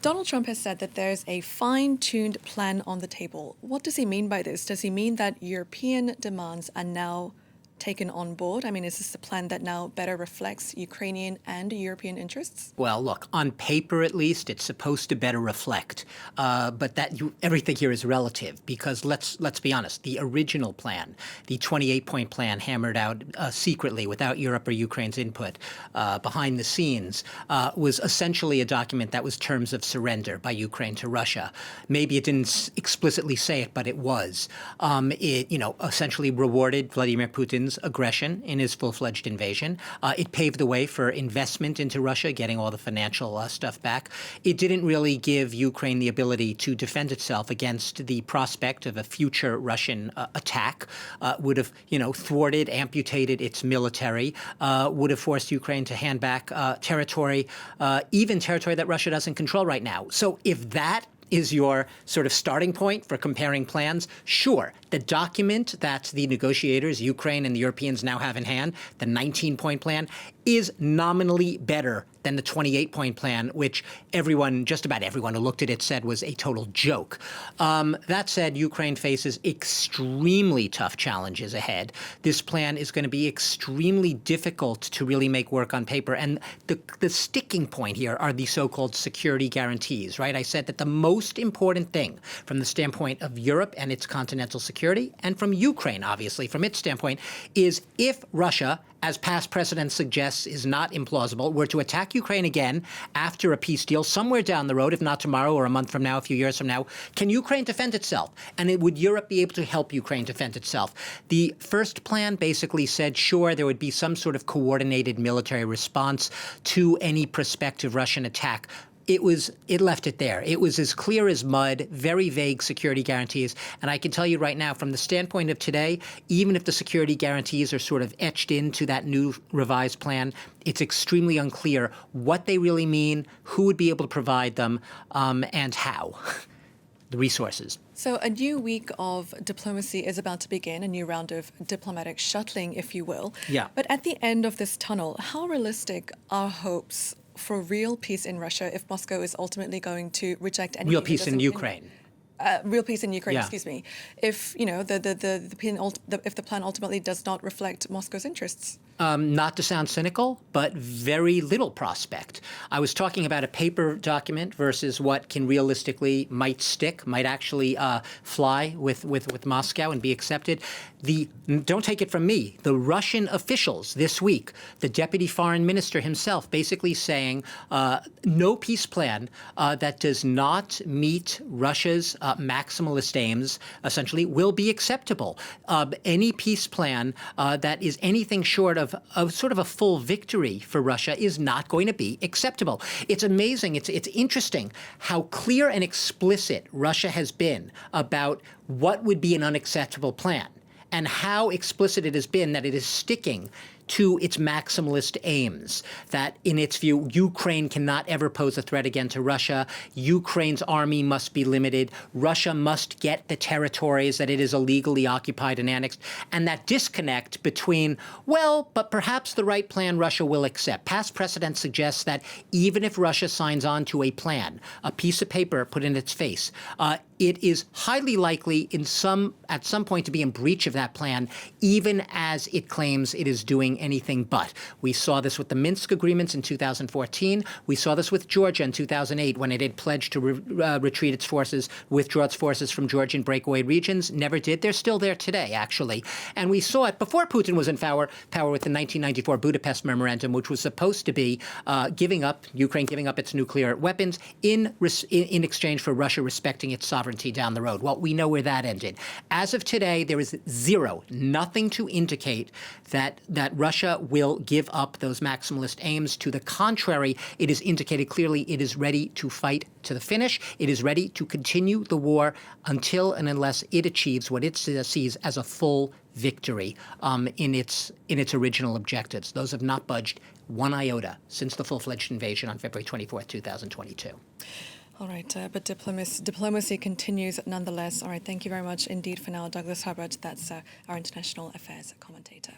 Donald Trump has said that there's a fine-tuned plan on the table. What does he mean by this? Does he mean that European demands are now taken on board? I mean, is this a plan that now better reflects Ukrainian and European interests? Well, look, on paper at least, it's supposed to better reflect. But everything here is relative because let's be honest, the original plan, the 28-point plan hammered out secretly without Europe or Ukraine's input behind the scenes, was essentially a document that was terms of surrender by Ukraine to Russia. Maybe it didn't explicitly say it, but it was. It, essentially rewarded Vladimir Putin's aggression in his full-fledged invasion. It paved the way for investment into Russia, getting all the financial stuff back. It didn't really give Ukraine the ability to defend itself against the prospect of a future Russian attack. Would have, thwarted, amputated its military. Would have forced Ukraine to hand back territory, even territory that Russia doesn't control right now. So if that is your sort of starting point for comparing plans, sure. The document that the negotiators, Ukraine and the Europeans now have in hand, the 19-point plan, is nominally better than the 28-point plan, which just about everyone who looked at it said was a total joke. That said, Ukraine faces extremely tough challenges ahead. This plan is going to be extremely difficult to really make work on paper. And the sticking point here are the so-called security guarantees, right? I said that the most important thing from the standpoint of Europe and its continental security, and from Ukraine, obviously, from its standpoint, is if Russia, as past precedent suggests is not implausible, were to attack Ukraine again after a peace deal somewhere down the road, if not tomorrow or a month from now, a few years from now, can Ukraine defend itself? And would Europe be able to help Ukraine defend itself? The first plan basically said, sure, there would be some sort of coordinated military response to any prospective Russian attack. It left it there. It was as clear as mud, very vague security guarantees. And I can tell you right now, from the standpoint of today, even if the security guarantees are sort of etched into that new revised plan, it's extremely unclear what they really mean, who would be able to provide them, and how. The resources. So a new week of diplomacy is about to begin, a new round of diplomatic shuttling, if you will. Yeah. But at the end of this tunnel, how realistic are hopes for real peace in Russia if Moscow is ultimately going to reject any real peace in Ukraine? Real peace in Ukraine, yeah. Excuse me. If if the plan ultimately does not reflect Moscow's interests. Not to sound cynical, but very little prospect. I was talking about a paper document versus what can realistically might actually fly with Moscow and be accepted. Don't take it from me. The Russian officials this week, the deputy foreign minister himself, basically saying no peace plan that does not meet Russia's maximalist aims, essentially, will be acceptable. Any peace plan that is anything short of sort of a full victory for Russia is not going to be acceptable. It's amazing. It's interesting how clear and explicit Russia has been about what would be an unacceptable plan, and how explicit it has been that it is sticking to its maximalist aims, that in its view, Ukraine cannot ever pose a threat again to Russia. Ukraine's army must be limited. Russia must get the territories that it is illegally occupied and annexed. And that disconnect between, but perhaps the right plan Russia will accept. Past precedent suggests that even if Russia signs on to a plan, a piece of paper put in its face, it is highly likely at some point to be in breach of that plan, even as it claims it is doing anything but. We saw this with the Minsk agreements in 2014. We saw this with Georgia in 2008 when it had pledged to retreat its forces, withdraw its forces from Georgian breakaway regions. Never did. They're still there today, actually. And we saw it before Putin was in power with the 1994 Budapest Memorandum, which was supposed to be Ukraine giving up its nuclear weapons in exchange for Russia respecting its sovereignty down the road. Well, we know where that ended. As of today, there is nothing to indicate that Russia will give up those maximalist aims. To the contrary, it is indicated clearly it is ready to fight to the finish. It is ready to continue the war until and unless it achieves what it sees as a full victory in its original objectives. Those have not budged one iota since the full-fledged invasion on February 24th, 2022. All right, but diplomacy continues nonetheless. All right, thank you very much indeed for now, Douglas Herbert. That's our international affairs commentator.